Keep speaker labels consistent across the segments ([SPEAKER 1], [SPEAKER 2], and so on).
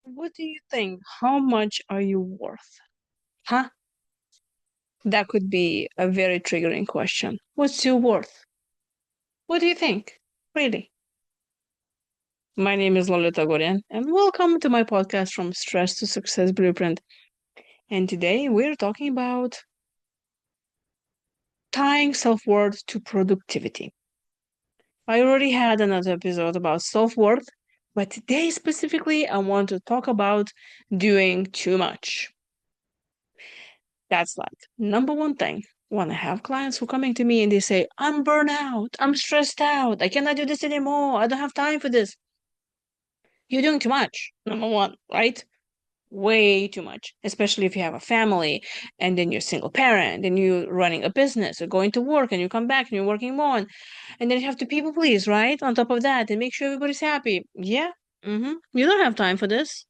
[SPEAKER 1] What do you think? How much are you worth? Huh? That could be a very triggering question. What's your worth? What do you think? Really? My name is Lolita Guarin, and welcome to my podcast from Stress to Success Blueprint. And today we're talking about tying self worth to productivity. I already had another episode about self worth, but today specifically, I want to talk about doing too much. That's like number one thing. When I have clients who coming to me and they say, I'm burnt out, I'm stressed out, I cannot do this anymore, I don't have time for this. You're doing too much, number one, right? Way too much, especially if you have a family and then you're a single parent and you're running a business or going to work and you come back and you're working more and then you have to people please, right? On top of that and make sure everybody's happy. Yeah. You don't have time for this.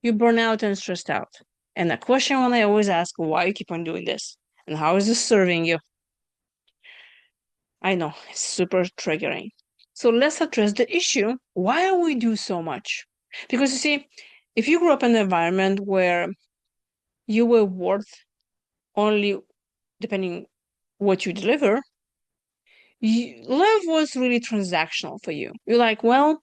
[SPEAKER 1] You burn out and stressed out. And the question one I always ask, why you keep on doing this? And how is this serving you? I know, it's super triggering. So let's address the issue. Why do we do so much? Because you see, if you grew up in an environment where you were worth only depending what you deliver, love was really transactional for you. You're like, well,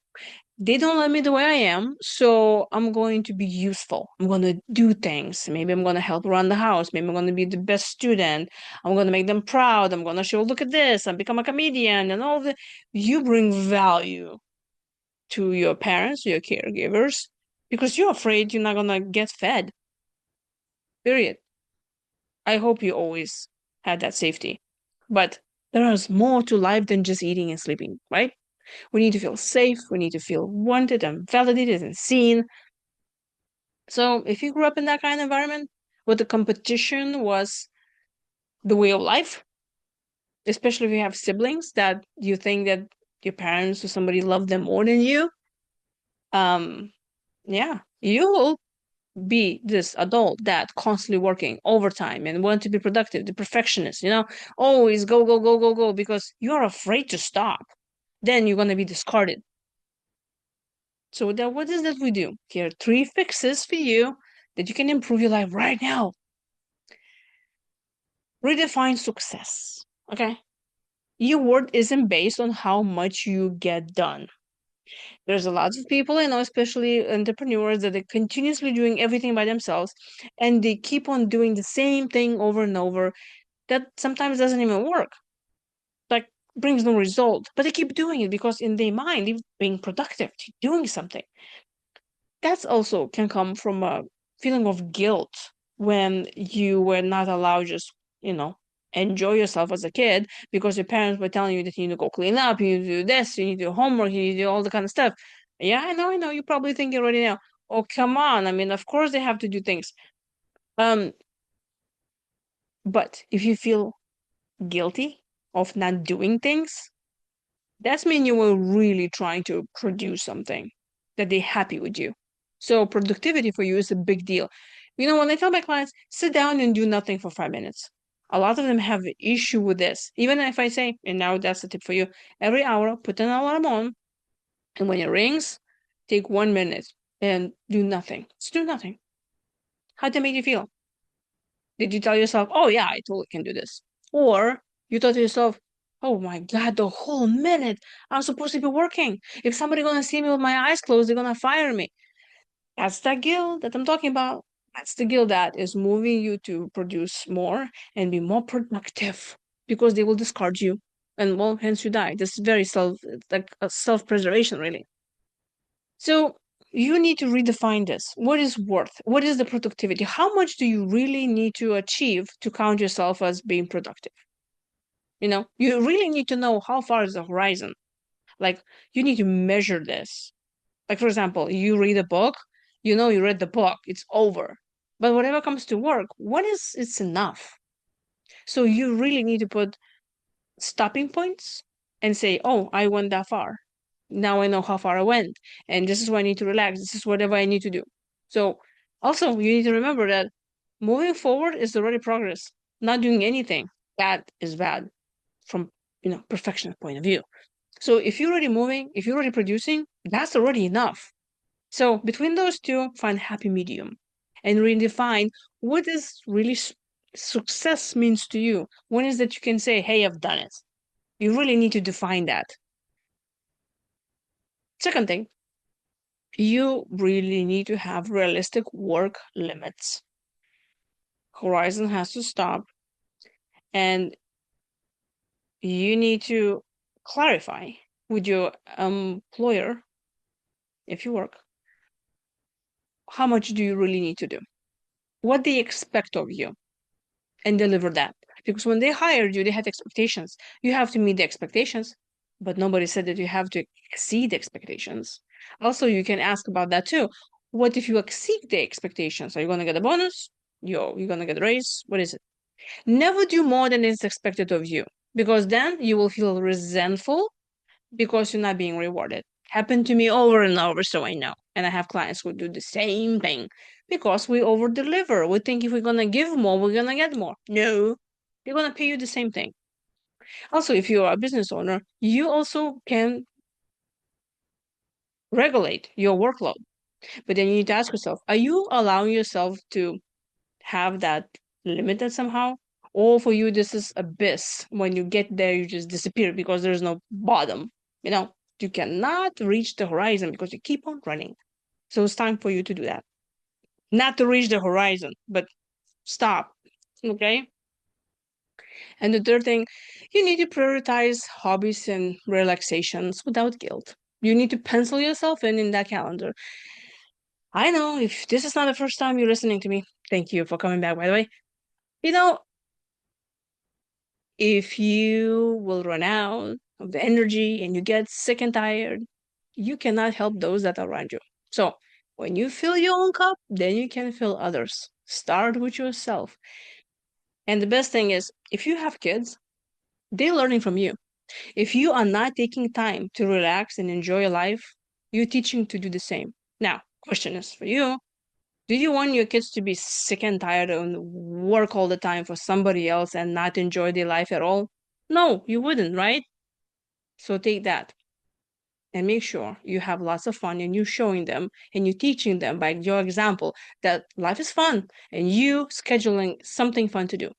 [SPEAKER 1] they don't let me the way I am, so I'm going to be useful. I'm going to do things. Maybe I'm going to help around the house. Maybe I'm going to be the best student. I'm going to make them proud. I'm going to show, look at this. I become a comedian and all the. You bring value to your parents, your caregivers, because you're afraid you're not going to get fed. Period. I hope you always had that safety. But there is more to life than just eating and sleeping, right? We need to feel safe. We need to feel wanted and validated and seen. So if you grew up in that kind of environment where the competition was the way of life, especially if you have siblings that you think that your parents or somebody loved them more than you, um, yeah, you will be this adult that constantly working overtime and want to be productive, the perfectionist, always go, go, go, go, go, because you're afraid to stop. Then you're gonna be discarded. So that what is that we do? Here are three fixes for you that you can improve your life right now. Redefine success. Okay. Your worth isn't based on how much you get done. There's a lot of people I know, especially entrepreneurs, that are continuously doing everything by themselves and they keep on doing the same thing over and over that sometimes doesn't even work. Like brings no result. But they keep doing it because in their mind, they're being productive, doing something. That's also can come from a feeling of guilt when you were not allowed just, you know, enjoy yourself as a kid because your parents were telling you that you need to go clean up, you need to do this, you need to do homework, you need to do all the kind of stuff. Yeah, I know. You're probably thinking already now, oh, come on. I mean, of course they have to do things. Um, but if you feel guilty of not doing things, that's mean you were really trying to produce something that they're happy with you. So productivity for you is a big deal. When I tell my clients, sit down and do nothing for 5 minutes, a lot of them have an issue with this. Even if I say, and now that's the tip for you, every hour, put an alarm on, and when it rings, take 1 minute and do nothing. Just do nothing. How'd that make you feel? Did you tell yourself, oh yeah, I totally can do this? Or you thought to yourself, oh my God, the whole minute I'm supposed to be working. If somebody gonna see me with my eyes closed, they're gonna fire me. That's that guilt that I'm talking about. That's the guilt that is moving you to produce more and be more productive because they will discard you. And well, hence you die. This is very like a self-preservation, really. So you need to redefine this. What is worth? What is the productivity? How much do you really need to achieve to count yourself as being productive? You really need to know how far is the horizon. Like you need to measure this. Like for example, you read a book, you read the book, it's over. But whatever comes to work, when is it's enough? So you really need to put stopping points and say, oh, I went that far. Now I know how far I went. And this is why I need to relax. This is whatever I need to do. So also you need to remember that moving forward is already progress. Not doing anything, that is bad from perfectionist point of view. So if you're already moving, if you're already producing, that's already enough. So between those two, find happy medium and redefine what is really success means to you. When is that you can say, hey, I've done it? You really need to define that. Second thing, you really need to have realistic work limits. Horizon has to stop, and you need to clarify with your employer, if you work, how much do you really need to do? What they expect of you, and deliver that. Because when they hired you, they had expectations. You have to meet the expectations, but nobody said that you have to exceed expectations. Also, you can ask about that too. What if you exceed the expectations? Are you going to get a bonus? You're going to get a raise? What is it? Never do more than is expected of you, because then you will feel resentful because you're not being rewarded. Happened to me over and over, so I know. And I have clients who do the same thing because we over deliver. We think if we're gonna give more, we're gonna get more. No, they're gonna pay you the same thing. Also, if you are a business owner, you also can regulate your workload. But then you need to ask yourself, are you allowing yourself to have that limited somehow? Or for you, this is abyss. When you get there, you just disappear because there's no bottom. You know, you cannot reach the horizon because you keep on running. So it's time for you to do that. Not to reach the horizon, but stop. Okay. And the third thing, you need to prioritize hobbies and relaxations without guilt. You need to pencil yourself in that calendar. I know if this is not the first time you're listening to me, thank you for coming back, by the way. You know, if you will run out of the energy and you get sick and tired, you cannot help those that are around you. So when you fill your own cup, then you can fill others. Start with yourself. And the best thing is, if you have kids, they're learning from you. If you are not taking time to relax and enjoy your life, you're teaching to do the same. Now, question is for you. Do you want your kids to be sick and tired and work all the time for somebody else and not enjoy their life at all? No, you wouldn't, right? So take that and make sure you have lots of fun and you're showing them and you're teaching them by your example that life is fun and you scheduling something fun to do.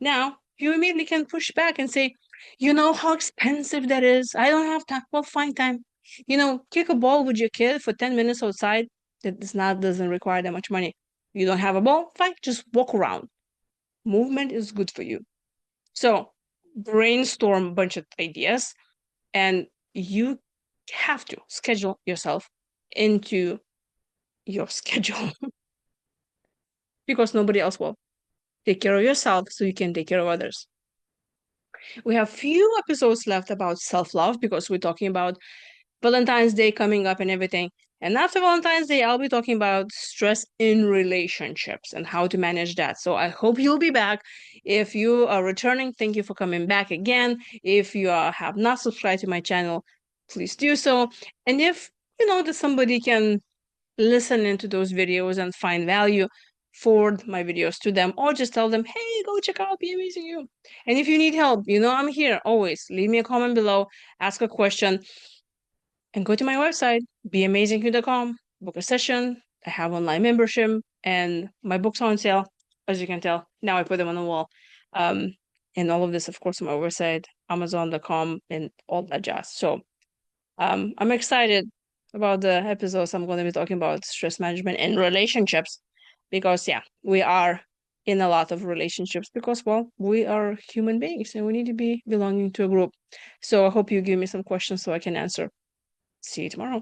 [SPEAKER 1] Now, you immediately can push back and say, you know how expensive that is. I don't have time. Well, find time. Kick a ball with your kid for 10 minutes outside. Doesn't require that much money. You don't have a ball? Fine, just walk around. Movement is good for you. So brainstorm a bunch of ideas and you have to schedule yourself into your schedule because nobody else will. Take care of yourself so you can take care of others. We have few episodes left about self-love because we're talking about Valentine's Day coming up and everything. And after Valentine's Day, I'll be talking about stress in relationships and how to manage that. So I hope you'll be back. If you are returning, thank you for coming back again. If you have not subscribed to my channel, please do so. And if you know that somebody can listen into those videos and find value, forward my videos to them or just tell them, hey, go check out Be Amazing You. And if you need help, I'm here always. Leave me a comment below, ask a question, and go to my website, beamazingyou.com, book a session. I have online membership and my books are on sale, as you can tell. Now I put them on the wall. Um, and all of this, of course, on my website, amazon.com, and all that jazz. So I'm excited about the episodes I'm going to be talking about stress management and relationships because, yeah, we are in a lot of relationships because, well, we are human beings and we need to be belonging to a group. So I hope you give me some questions so I can answer. See you tomorrow.